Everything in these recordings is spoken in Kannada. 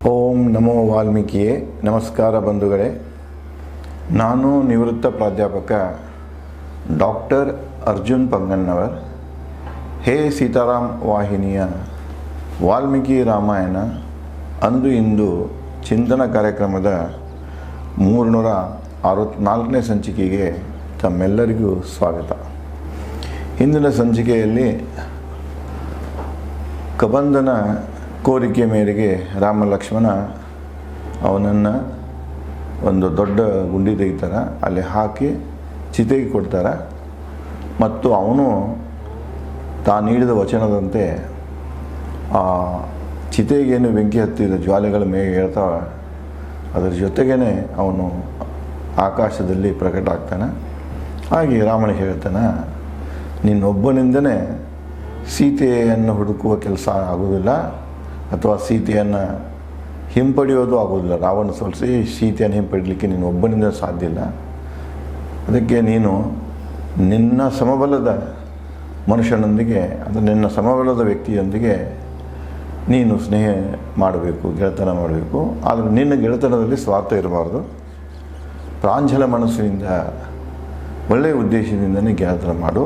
ಓಂ ನಮೋ ವಾಲ್ಮೀಕಿಯೇ. ನಮಸ್ಕಾರ ಬಂಧುಗಳೇ. ನಾನು ನಿವೃತ್ತ ಪ್ರಾಧ್ಯಾಪಕ ಡಾಕ್ಟರ್ ಅರ್ಜುನ್ ಪಂಗನ್ನವರ್. ಹೇ ಸೀತಾರಾಮ್ ವಾಹಿನಿಯ ವಾಲ್ಮೀಕಿ ರಾಮಾಯಣ ಅಂದು ಇಂದು ಚಿಂತನ ಕಾರ್ಯಕ್ರಮದ 364ನೇ ಸಂಚಿಕೆಗೆ ತಮ್ಮೆಲ್ಲರಿಗೂ ಸ್ವಾಗತ. ಹಿಂದಿನ ಸಂಚಿಕೆಯಲ್ಲಿ ಕಬಂಧನ ಕೋರಿಕೆ ಮೇರೆಗೆ ರಾಮ ಲಕ್ಷ್ಮಣ ಅವನನ್ನು ಒಂದು ದೊಡ್ಡ ಗುಂಡಿ ತೆಗಿತಾರೆ, ಅಲ್ಲಿ ಹಾಕಿ ಚಿತೆಗೆ ಕೊಡ್ತಾರೆ ಮತ್ತು ಅವನು ತಾನು ನೀಡಿದ ವಚನದಂತೆ ಆ ಚಿತೆಗೇನು ಬೆಂಕಿ ಹತ್ತಿದ ಜ್ವಾಲೆಗಳ ಮೇಲೆ ಹೇಳ್ತಾವೆ, ಅದರ ಜೊತೆಗೇ ಅವನು ಆಕಾಶದಲ್ಲಿ ಪ್ರಕಟ ಆಗ್ತಾನೆ. ಹಾಗೆ ರಾಮನಿಗೆ ಹೇಳ್ತಾನೆ, ನಿನ್ನೊಬ್ಬನಿಂದನೇ ಸೀತೆಯನ್ನು ಹುಡುಕುವ ಕೆಲಸ ಆಗೋದಿಲ್ಲ ಅಥವಾ ಸೀತೆಯನ್ನು ಹಿಂಪಡೆಯೋದು ಆಗೋದಿಲ್ಲ. ರಾವಣ ಸೋಲಿಸಿ ಸೀತೆಯನ್ನು ಹಿಂಪಡಲಿಕ್ಕೆ ನೀನು ಒಬ್ಬನಿಂದ ಸಾಧ್ಯ ಇಲ್ಲ. ಅದಕ್ಕೆ ನೀನು ನಿನ್ನ ಸಮಬಲದ ಮನುಷ್ಯನೊಂದಿಗೆ ಅಥವಾ ನಿನ್ನ ಸಮಬಲದ ವ್ಯಕ್ತಿಯೊಂದಿಗೆ ನೀನು ಸ್ನೇಹ ಮಾಡಬೇಕು, ಗೆಳೆತನ ಮಾಡಬೇಕು. ಆದರೆ ನಿನ್ನ ಗೆಳೆತನದಲ್ಲಿ ಸ್ವಾರ್ಥ ಇರಬಾರ್ದು. ಪ್ರಾಂಜಲ ಮನಸ್ಸಿನಿಂದ ಒಳ್ಳೆಯ ಉದ್ದೇಶದಿಂದನೇ ಗೆಳೆತನ ಮಾಡು.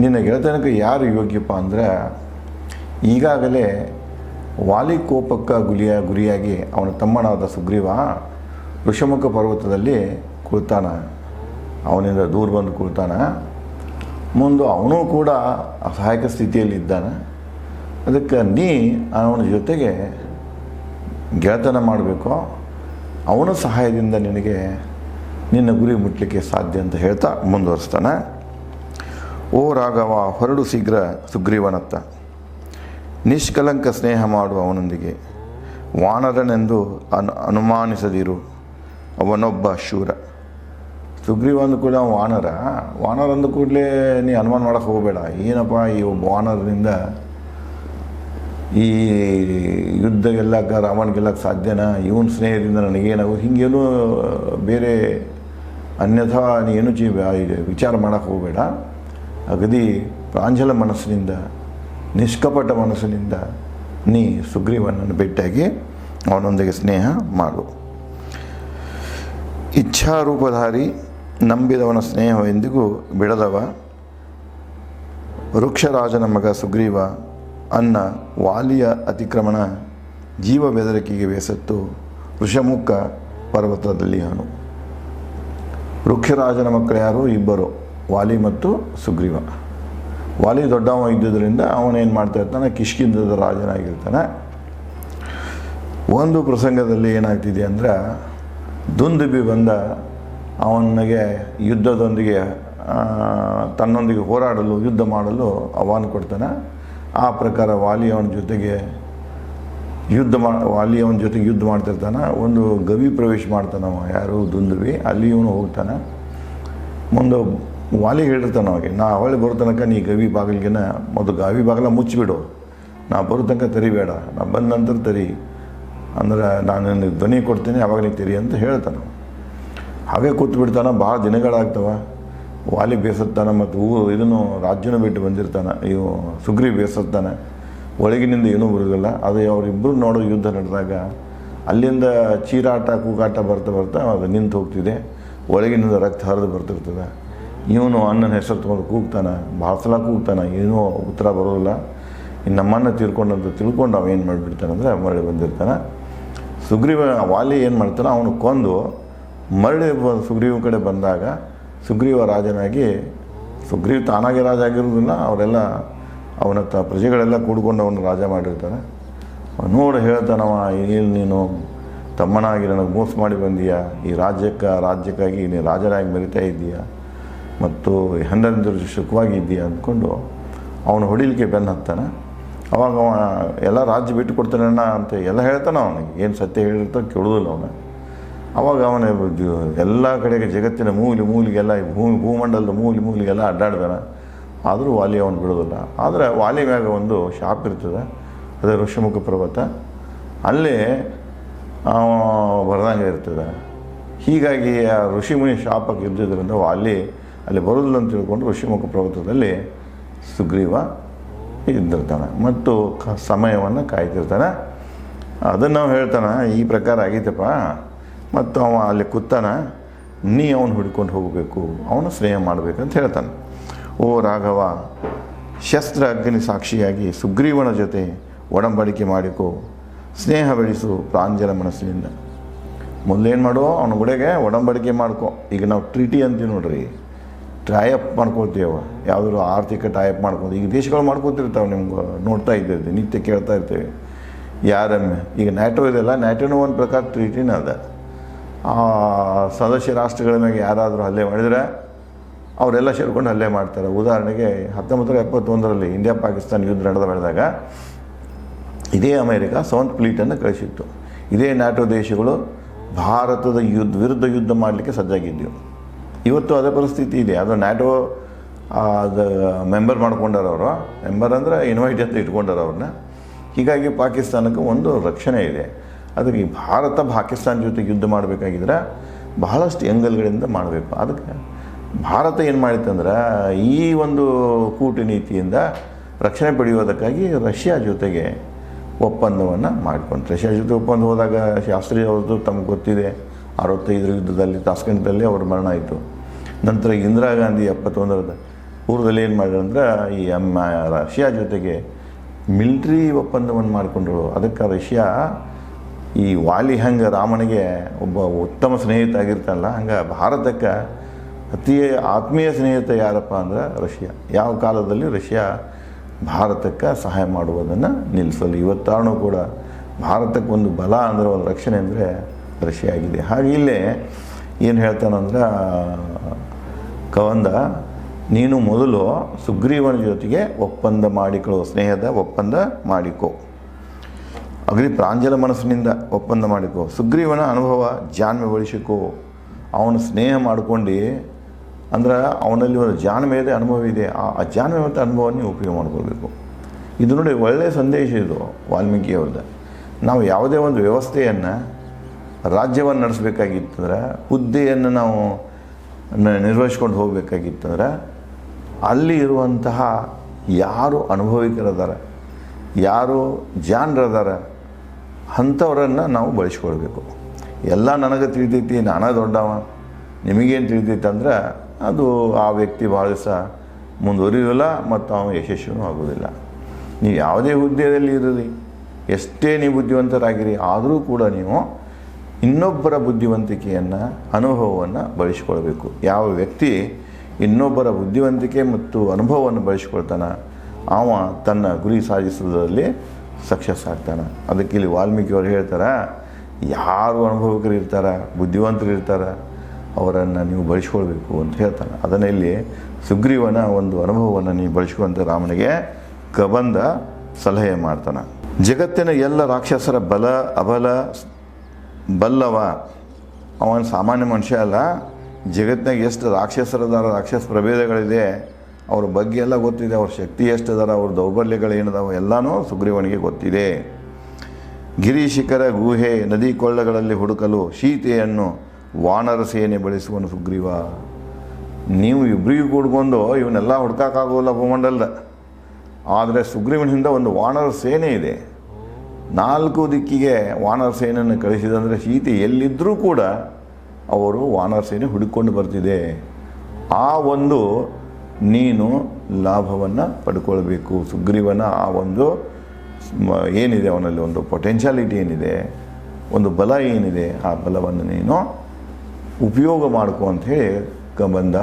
ನಿನ್ನ ಗೆಳೆತನಕ್ಕೆ ಯಾರು ಯೋಗ್ಯಪ್ಪ ಅಂದರೆ, ಈಗಾಗಲೇ ವಾಲಿ ಕೋಪಕ್ಕೆ ಗುರಿಯಾಗಿ ಅವನ ತಮ್ಮನಾದ ಸುಗ್ರೀವ ಋಷಮುಖ ಪರ್ವತದಲ್ಲಿ ಕುಳಿತಾನ. ಅವನಿಂದ ದೂರ ಬಂದು ಕುಳಿತಾನ. ಮುಂದೆ ಅವನು ಕೂಡ ಅಸಹಾಯಕ ಸ್ಥಿತಿಯಲ್ಲಿ ಇದ್ದಾನೆ. ಅದಕ್ಕೆ ಅವನ ಜೊತೆಗೆ ಗೆಳೆತನ ಮಾಡಬೇಕು. ಅವನ ಸಹಾಯದಿಂದ ನಿನಗೆ ನಿನ್ನ ಗುರಿ ಮುಟ್ಟಲಿಕ್ಕೆ ಸಾಧ್ಯ ಅಂತ ಹೇಳ್ತಾ ಮುಂದುವರಿಸ್ತಾನೆ. ಓ ರಾಘವ, ಹೊರಡು ಶೀಘ್ರ ಸುಗ್ರೀವನತ್ತ. ನಿಷ್ಕಲಂಕ ಸ್ನೇಹ ಮಾಡು ಅವನೊಂದಿಗೆ. ವಾನರನೆಂದು ಅನುಮಾನಿಸದಿರು, ಅವನೊಬ್ಬ ಶೂರ. ಸುಗ್ರೀವ ಅಂದ ಕೂಡ ವಾನರ ಅಂದ ಕೂಡಲೇ ನೀ ಅನುಮಾನ ಮಾಡೋಕ್ಕೆ ಹೋಗಬೇಡ. ಏನಪ್ಪ ಈ ಒಬ್ಬ ವಾನರನಿಂದ ಈ ಯುದ್ಧ ಗೆಲ್ಲಕ್ಕೆ ರಾವಣ ಗೆಲ್ಲಕ್ಕೆ ಸಾಧ್ಯನಾ? ಇವನ ಸ್ನೇಹದಿಂದ ನನಗೇನಾಗು ಹಿಂಗೇನು ಬೇರೆ ಅನ್ಯಥಾ ನೀನು ವಿಚಾರ ಮಾಡೋಕ್ಕೆ ಹೋಗಬೇಡ. ಅಗದಿ ಪ್ರಾಂಜಲ ಮನಸ್ಸಿನಿಂದ, ನಿಷ್ಕಪಟ ಮನಸ್ಸಿನಿಂದ ನೀ ಸುಗ್ರೀವನನ್ನು ಭೇಟಿಯಾಗಿ ಅವನೊಂದಿಗೆ ಸ್ನೇಹ ಮಾಡು. ಇಚ್ಛಾರೂಪಧಾರಿ, ನಂಬಿದವನ ಸ್ನೇಹವೆಂದಿಗೂ ಬಿಡದವ, ವೃಕ್ಷರಾಜನ ಮಗ ಸುಗ್ರೀವ ಅನ್ನ ವಾಲಿಯ ಅತಿಕ್ರಮಣ ಜೀವ ಬೆದರಿಕೆಗೆ ಬೇಸತ್ತು ಋಷಮುಖ ಪರ್ವತದಲ್ಲಿ ಅವನು. ವೃಕ್ಷರಾಜನ ಮಕ್ಕಳು ಯಾರು? ಇಬ್ಬರು, ವಾಲಿ ಮತ್ತು ಸುಗ್ರೀವ. ವಾಲಿ ದೊಡ್ಡವ ಇದ್ದುದರಿಂದ ಅವನೇನು ಮಾಡ್ತಾ ಇರ್ತಾನೆ, ಕಿಷ್ಕಿಂಧದ ರಾಜನಾಗಿರ್ತಾನೆ. ಒಂದು ಪ್ರಸಂಗದಲ್ಲಿ ಏನಾಗ್ತಿದೆ ಅಂದರೆ, ದುಂದುಬಿ ಬಂದ ಅವನಿಗೆ ಯುದ್ಧದೊಂದಿಗೆ ತನ್ನೊಂದಿಗೆ ಹೋರಾಡಲು, ಯುದ್ಧ ಮಾಡಲು ಆಹ್ವಾನ ಕೊಡ್ತಾನೆ. ಆ ಪ್ರಕಾರ ವಾಲಿ ಅವನ ಜೊತೆಗೆ ಯುದ್ಧ ಮಾಡ್ತಿರ್ತಾನೆ. ಒಂದು ಗವಿ ಪ್ರವೇಶ ಮಾಡ್ತಾನವ, ಯಾರು? ದುಂದುಬಿ. ಅಲ್ಲಿ ಇವನು ಹೋಗ್ತಾನೆ. ಮುಂದೆ ವಾಲಿ ಹೇಳಿರ್ತಾನೆ ಅವಾಗೆ, ನಾ ಹೊಳ್ಳಿ ಬರೋ ತನಕ ನೀ ಗವಿ ಬಾಗಿಲಿಗೆನ ಮೊದಲು ಗಾವಿ ಬಾಗಿಲ ಮುಚ್ಚಿಬಿಡು, ನಾ ಬರೋ ತನಕ ತೆರಿಬೇಡ, ನಾ ಬಂದ ನಂತರ ತೆರಿ, ಅಂದ್ರೆ ನಾನು ನಿನಗೆ ಧ್ವನಿ ಕೊಡ್ತೀನಿ, ಅವಾಗ ನೀ ತೆರಿ ಅಂತ ಹೇಳ್ತಾನೆ. ಹಾಗೆ ಕೂತು ಬಿಡ್ತಾನೆ. ಭಾಳ ದಿನಗಳಾಗ್ತವ. ವಾಲಿ ಬೇಸತ್ತಾನೆ ಮತ್ತು ಇದನ್ನು ರಾಜ್ಯನೂ ಬಿಟ್ಟು ಬಂದಿರ್ತಾನೆ. ಇವು ಸುಗ್ರೀವ್ ಬೇಸತ್ತಾನೆ. ಒಳಗಿನಿಂದ ಏನೂ ಬರೋದಿಲ್ಲ. ಅದು ಅವರಿಬ್ಬರು ನೋಡೋ ಯುದ್ಧ ನಡೆದಾಗ ಅಲ್ಲಿಂದ ಚೀರಾಟ ಕೂಗಾಟ ಬರ್ತಾ ಅದು ನಿಂತು ಹೋಗ್ತಿದೆ. ಒಳಗಿನಿಂದ ರಕ್ತ ಹರಿದು ಬರ್ತಿರ್ತದೆ. ಇವನು ಅಣ್ಣನ ಹೆಸರು ತೊಗೊಂಡು ಕೂಗ್ತಾನೆ, ಭಾಳ ಸಲ ಕೂಗ್ತಾನೆ, ಏನೂ ಉತ್ತರ ಬರೋದಿಲ್ಲ. ಇನ್ನು ನಮ್ಮನ್ನ ತೀರ್ಕೊಂಡಂತ ತಿಳ್ಕೊಂಡು ಅವೇನು ಮಾಡಿಬಿಡ್ತಾನೆ ಅಂದರೆ ಮರಳಿ ಬಂದಿರ್ತಾನೆ. ಸುಗ್ರೀವ ವಾಲಿ ಏನು ಮಾಡ್ತಾನೆ, ಅವನು ಕೊಂದು ಮರಳಿ ಸುಗ್ರೀವ ಕಡೆ ಬಂದಾಗ ಸುಗ್ರೀವ ರಾಜನಾಗಿ, ಸುಗ್ರೀವ್ ತಾನಾಗಿ ರಾಜ ಆಗಿರೋದಿಲ್ಲ, ಅವರೆಲ್ಲ ಅವನ ಪ್ರಜೆಗಳೆಲ್ಲ ಕೂಡ್ಕೊಂಡು ಅವನು ರಾಜ ಮಾಡಿರ್ತಾನೆ. ನೋಡಿ ಹೇಳ್ತಾನವ, ಇಲ್ಲಿ ನೀನು ತಮ್ಮನಾಗಿ ನನಗೆ ಮೋಸ ಮಾಡಿ ಬಂದೀಯಾ, ಈ ರಾಜ್ಯಕ್ಕಾಗಿ ನೀನು ರಾಜನಾಗಿ ಮೆರಿತಾ ಇದ್ದೀಯಾ ಮತ್ತು ಹೆಂಡಂದಿರು ಸುಖವಾಗಿ ಇದ್ದೀಯಾ ಅಂದ್ಕೊಂಡು ಅವನು ಹೊಡಿಲಿಕ್ಕೆ ಬೆನ್ನು ಹತ್ತಾನೆ. ಅವಾಗ ಅವ ಎಲ್ಲ ರಾಜ್ಯ ಬಿಟ್ಟು ಕೊಡ್ತಾನೆ ಅಂತ ಎಲ್ಲ ಹೇಳ್ತಾನೆ. ಅವನಿಗೆ ಏನು ಸತ್ಯ ಹೇಳಿರ್ತಾನೆ ಕೇಳೋದಿಲ್ಲ ಅವನು. ಅವಾಗ ಅವನ ಎಲ್ಲ ಕಡೆಗೆ ಜಗತ್ತಿನ ಮೂಲಿಗೆಲ್ಲ ಭೂಮಂಡಲದ ಮೂಲಿಗೆಲ್ಲ ಅಡ್ಡಾಡ್ದಾನೆ. ಆದರೂ ವಾಲಿ ಅವನು ಬಿಡೋದಿಲ್ಲ. ಆದರೆ ವಾಲಿ ಮ್ಯಾಗ ಒಂದು ಶಾಪ್ ಇರ್ತದೆ, ಅದೇ ಋಷಮುಖ ಪರ್ವತ. ಅಲ್ಲೇ ಬರದಂಗೆ ಇರ್ತದೆ. ಹೀಗಾಗಿ ಆ ಋಷಿಮುನಿ ಶಾಪಕ್ಕೆ ಇದ್ದಿದ್ದರಿಂದ ಅಲ್ಲಿ ಬರೋದಿಲ್ಲ ಅಂತ ತಿಳ್ಕೊಂಡು ಋಷಿಮುಖ ಪರ್ವತದಲ್ಲಿ ಸುಗ್ರೀವ ಇದ್ದಿರ್ತಾನೆ ಮತ್ತು ಸಮಯವನ್ನು ಕಾಯ್ತಿರ್ತಾನೆ. ಅದನ್ನು ನಾವು ಹೇಳ್ತಾನ, ಈ ಪ್ರಕಾರ ಆಗೈತಪ್ಪ, ಮತ್ತು ಅವ ಅಲ್ಲಿ ಕೂತಾನ, ನೀ ಅವನು ಹುಡ್ಕೊಂಡು ಹೋಗಬೇಕು, ಅವನು ಸ್ನೇಹ ಮಾಡಬೇಕಂತ ಹೇಳ್ತಾನೆ. ಓ ರಾಘವ, ಶಸ್ತ್ರ ಅಗ್ನಿ ಸಾಕ್ಷಿಯಾಗಿ ಸುಗ್ರೀವನ ಜೊತೆ ಒಡಂಬಡಿಕೆ ಮಾಡಿಕೋ, ಸ್ನೇಹ ಬೆಳೆಸು ಪ್ರಾಂಜಲ ಮನಸ್ಸಿನಿಂದ. ಮೊದಲೇನು ಮಾಡು, ಅವನ ಗುಡೆಗೆ ಒಡಂಬಡಿಕೆ ಮಾಡ್ಕೊ. ಈಗ ನಾವು ಟ್ರೀಟಿ ಅಂತೀವಿ ನೋಡ್ರಿ, ಟೈಅಪ್ ಮಾಡ್ಕೊಳ್ತೀವ, ಯಾವುದಾದ್ರು ಆರ್ಥಿಕ ಟೈಅಪ್ ಮಾಡ್ಕೊಂಡು. ಈಗ ದೇಶಗಳು ಮಾಡ್ಕೊತಿರ್ತಾವೆ, ನಿಮ್ಗೆ ನೋಡ್ತಾ ಇದ್ದೀವಿ, ನಿತ್ಯ ಕೇಳ್ತಾ ಇರ್ತೇವೆ. ಯಾರಮ್ಮೆ ಈಗ ನ್ಯಾಟೋ ಇದೆಲ್ಲ, ನ್ಯಾಟೋನೂ ಒಂದು ಪ್ರಕಾರ ಟ್ರೀಟಿನ ಅದ. ಆ ಸದಸ್ಯ ರಾಷ್ಟ್ರಗಳ ಮೇಲೆ ಯಾರಾದರೂ ಹಲ್ಲೆ ಮಾಡಿದರೆ ಅವರೆಲ್ಲ ಸೇರ್ಕೊಂಡು ಹಲ್ಲೆ ಮಾಡ್ತಾರೆ. ಉದಾಹರಣೆಗೆ 1971ರಲ್ಲಿ ಇಂಡಿಯಾ ಪಾಕಿಸ್ತಾನ ಯುದ್ಧ ನಡೆದಾಗ ಇದೇ ಅಮೇರಿಕ 7th ಫ್ಲೀಟನ್ನು ಕಳಿಸಿತ್ತು. ಇದೇ ನ್ಯಾಟೋ ದೇಶಗಳು ಭಾರತದ ವಿರುದ್ಧ ಯುದ್ಧ ಮಾಡಲಿಕ್ಕೆ ಸಜ್ಜಾಗಿದ್ದೆವು. ಇವತ್ತು ಅದೇ ಪರಿಸ್ಥಿತಿ ಇದೆ. ಅದು ನ್ಯಾಟೋ ಅದು ಮೆಂಬರ್ ಮಾಡ್ಕೊಂಡಾರ ಅವರು, ಮೆಂಬರ್ ಅಂದರೆ ಇನ್ವೈಟ್ ಅಂತ ಇಟ್ಕೊಂಡಾರ ಅವ್ರನ್ನ. ಹೀಗಾಗಿ ಪಾಕಿಸ್ತಾನಕ್ಕೆ ಒಂದು ರಕ್ಷಣೆ ಇದೆ. ಅದಕ್ಕೆ ಭಾರತ ಪಾಕಿಸ್ತಾನ ಜೊತೆ ಯುದ್ಧ ಮಾಡಬೇಕಾಗಿದ್ರೆ ಬಹಳಷ್ಟು ಎಂಗಲ್ಗಳಿಂದ ಮಾಡಬೇಕು. ಅದಕ್ಕೆ ಭಾರತ ಏನು ಮಾಡಿತ್ತಂದ್ರೆ, ಈ ಒಂದು ಕೂಟನೀತಿಯಿಂದ ರಕ್ಷಣೆ ಪಡೆಯೋದಕ್ಕಾಗಿ ರಷ್ಯಾ ಜೊತೆಗೆ ಒಪ್ಪಂದವನ್ನು ಮಾಡಿಕೊಂಡು, ರಷ್ಯಾ ಜೊತೆ ಒಪ್ಪಂದ ಹೋದಾಗ ಶಾಸ್ತ್ರಿ ಅವ್ರದ್ದು ತಮಗೆ ಗೊತ್ತಿದೆ, 65 ಯುದ್ಧದಲ್ಲಿ ತಾಸ್ಕೆಂಟ್ದಲ್ಲಿ ಅವ್ರ ಮರಣ ಆಯಿತು. ನಂತರ ಇಂದಿರಾ ಗಾಂಧಿ 71ರ ಪೂರ್ವದಲ್ಲಿ ಏನು ಮಾಡಿದ್ರು ಅಂದರೆ, ಈ ರಷ್ಯಾ ಜೊತೆಗೆ ಮಿಲ್ಟ್ರಿ ಒಪ್ಪಂದವನ್ನು ಮಾಡಿಕೊಂಡ್ರು. ಅದಕ್ಕೆ ರಷ್ಯಾ ಈ ವಾಲಿ ಹಂಗೆ ರಾಮನಿಗೆ ಒಬ್ಬ ಉತ್ತಮ ಸ್ನೇಹಿತ ಆಗಿರ್ತಾನಲ್ಲ, ಹಂಗೆ ಭಾರತಕ್ಕೆ ಅತಿ ಆತ್ಮೀಯ ಸ್ನೇಹಿತ ಯಾರಪ್ಪ ಅಂದ್ರೆ ರಷ್ಯಾ. ಯಾವ ಕಾಲದಲ್ಲಿ ರಷ್ಯಾ ಭಾರತಕ್ಕೆ ಸಹಾಯ ಮಾಡುವುದನ್ನು ನಿಲ್ಲಿಸಲು ಇವತ್ತಾರು ಕೂಡ ಭಾರತಕ್ಕೆ ಒಂದು ಬಲ ಅಂದರೆ, ಒಂದು ರಕ್ಷಣೆ ಅಂದರೆ ರಷ್ಯಾ ಆಗಿದೆ. ಹಾಗೆ ಇಲ್ಲೇ ಏನು ಹೇಳ್ತಾನಂದ್ರೆ ಕವಂದ, ನೀನು ಮೊದಲು ಸುಗ್ರೀವನ ಜೊತೆಗೆ ಒಪ್ಪಂದ ಮಾಡಿಕೊಳ್ಳೋ, ಸ್ನೇಹದ ಒಪ್ಪಂದ ಮಾಡಿಕೋ, ಅಗ್ರಿ ಪ್ರಾಂಜಲ ಮನಸ್ಸಿನಿಂದ ಒಪ್ಪಂದ ಮಾಡಿಕೋ, ಸುಗ್ರೀವನ ಅನುಭವ ಜಾಣ್ಮೆಗೊಳಿಸಿಕೋ. ಅವನು ಸ್ನೇಹ ಮಾಡ್ಕೊಂಡು ಅಂದ್ರೆ ಅವನಲ್ಲಿ ಒಂದು ಜಾಣ್ಮೆಯದೇ ಅನುಭವ ಇದೆ. ಆ ಜಾಣ್ಮೆ ಮತ್ತು ಅನುಭವವನ್ನು ಉಪಯೋಗ ಮಾಡ್ಕೋಬೇಕು. ಇದು ನೋಡಿ ಒಳ್ಳೆಯ ಸಂದೇಶ ಇದು ವಾಲ್ಮೀಕಿಯವ್ರದ್ದು. ನಾವು ಯಾವುದೇ ಒಂದು ವ್ಯವಸ್ಥೆಯನ್ನು, ರಾಜ್ಯವನ್ನು ನಡೆಸಬೇಕಾಗಿತ್ತಂದ್ರೆ, ಹುದ್ದೆಯನ್ನು ನಾವು ನಿರ್ವಹಿಸ್ಕೊಂಡು ಹೋಗಬೇಕಾಗಿತ್ತಂದ್ರೆ, ಅಲ್ಲಿ ಇರುವಂತಹ ಯಾರು ಅನುಭವಿಕರದಾರ, ಯಾರು ಜಾಣರದಾರ, ಅಂಥವರನ್ನು ನಾವು ಬಳಸ್ಕೊಳ್ಬೇಕು. ಎಲ್ಲ ನನಗೆ ತಿಳಿತೈತಿ, ನಾನೇ ದೊಡ್ಡವ, ನಿಮಗೇನು ತಿಳಿತೈತೆ ಅಂದ್ರೆ ಅದು ಆ ವ್ಯಕ್ತಿ ಭಾಳ ದಿವಸ ಮುಂದುವರಿಯೋಲ್ಲ ಮತ್ತು ಅವನು ಯಶಸ್ವಿನೂ ಆಗೋದಿಲ್ಲ. ನೀವು ಯಾವುದೇ ಹುದ್ದೆಯಲ್ಲಿ ಇರಲಿ, ಎಷ್ಟೇ ನೀವು ಬುದ್ಧಿವಂತರಾಗಿರಿ, ಆದರೂ ಕೂಡ ನೀವು ಇನ್ನೊಬ್ಬರ ಬುದ್ಧಿವಂತಿಕೆಯನ್ನು, ಅನುಭವವನ್ನು ಬಳಸಿಕೊಳ್ಬೇಕು. ಯಾವ ವ್ಯಕ್ತಿ ಇನ್ನೊಬ್ಬರ ಬುದ್ಧಿವಂತಿಕೆ ಮತ್ತು ಅನುಭವವನ್ನು ಬಳಸಿಕೊಳ್ತಾನೆ, ಅವ ತನ್ನ ಗುರಿ ಸಾಧಿಸೋದ್ರಲ್ಲಿ ಸಕ್ಸಸ್ ಆಗ್ತಾನೆ. ಅದಕ್ಕೆ ಇಲ್ಲಿ ವಾಲ್ಮೀಕಿಯವರು ಹೇಳ್ತಾರೆ, ಯಾರು ಅನುಭವಿಕರು ಇರ್ತಾರೆ, ಬುದ್ಧಿವಂತರು ಇರ್ತಾರೆ, ಅವರನ್ನು ನೀವು ಬಳಸ್ಕೊಳ್ಬೇಕು ಅಂತ ಹೇಳ್ತಾನೆ. ಅದನ್ನು ಇಲ್ಲಿ ಸುಗ್ರೀವನ ಒಂದು ಅನುಭವವನ್ನು ನೀವು ಬಳಸ್ಕೊಂತ ರಾಮನಿಗೆ ಕಬಂದ ಸಲಹೆ ಮಾಡ್ತಾನೆ. ಜಗತ್ತಿನ ಎಲ್ಲ ರಾಕ್ಷಸರ ಬಲ ಅಬಲ ಬಲ್ಲವ, ಅವನ ಸಾಮಾನ್ಯ ಮನುಷ್ಯ ಅಲ್ಲ. ಜಗತ್ತಿನಾಗ ಎಷ್ಟು ರಾಕ್ಷಸರದಾರ, ರಾಕ್ಷಸ ಪ್ರಭೇದಗಳಿದೆ, ಅವ್ರ ಬಗ್ಗೆ ಎಲ್ಲ ಗೊತ್ತಿದೆ. ಅವ್ರ ಶಕ್ತಿ ಎಷ್ಟದಾರ, ಅವ್ರ ದೌರ್ಬಲ್ಯಗಳೇನದಾವ ಎಲ್ಲನೂ ಸುಗ್ರೀವನಿಗೆ ಗೊತ್ತಿದೆ. ಗಿರಿಶಿಖರ ಗುಹೆ ನದಿ ಕೊಳ್ಳಗಳಲ್ಲಿ ಹುಡುಕಲು ಸೀತೆಯನ್ನು ವಾನರ ಸೇನೆ ಬಳಸುವನು ಸುಗ್ರೀವ. ನೀವು ಇಬ್ಬರಿಗೂ ಕೂಡ್ಕೊಂಡು ಇವನ್ನೆಲ್ಲ ಹುಡ್ಕೋಕ್ಕಾಗೋಲ್ಲ ಭೂಮಂಡಲದ. ಆದರೆ ಸುಗ್ರೀವನ ಹಿಂದೆ ಒಂದು ವಾನರ ಸೇನೆ ಇದೆ. 4 ದಿಕ್ಕಿಗೆ ವಾನರ ಸೇನೆಯನ್ನು ಕಳಿಸಿದಂದರೆ ಸೀತೆ ಎಲ್ಲಿದ್ದರೂ ಕೂಡ ಅವರು ವಾನರ ಸೇನೆ ಹುಡುಕೊಂಡು ಬರ್ತಿದೆ. ಆ ಒಂದು ನೀನು ಲಾಭವನ್ನು ಪಡ್ಕೊಳ್ಬೇಕು. ಸುಗ್ರೀವನ ಆ ಒಂದು ಏನಿದೆ, ಅವನಲ್ಲಿ ಒಂದು ಪೊಟೆನ್ಷಿಯಾಲಿಟಿ ಏನಿದೆ, ಒಂದು ಬಲ ಏನಿದೆ, ಆ ಬಲವನ್ನು ನೀನು ಉಪಯೋಗ ಮಾಡ್ಕೊ ಅಂಥೇಳಿ ಕಬಂದ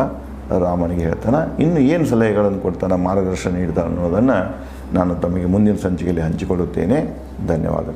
ರಾಮನಿಗೆ ಹೇಳ್ತಾನೆ. ಇನ್ನು ಏನು ಸಲಹೆಗಳನ್ನು ಕೊಡ್ತಾನೆ, ಮಾರ್ಗದರ್ಶನ ನೀಡ್ತಾನೆ ಅನ್ನೋದನ್ನು ನಾನು ತಮಗೆ ಮುಂದಿನ ಸಂಚಿಕೆಯಲ್ಲಿ ಹಂಚಿಕೊಳ್ಳುತ್ತೇನೆ. ಧನ್ಯವಾದಗಳು.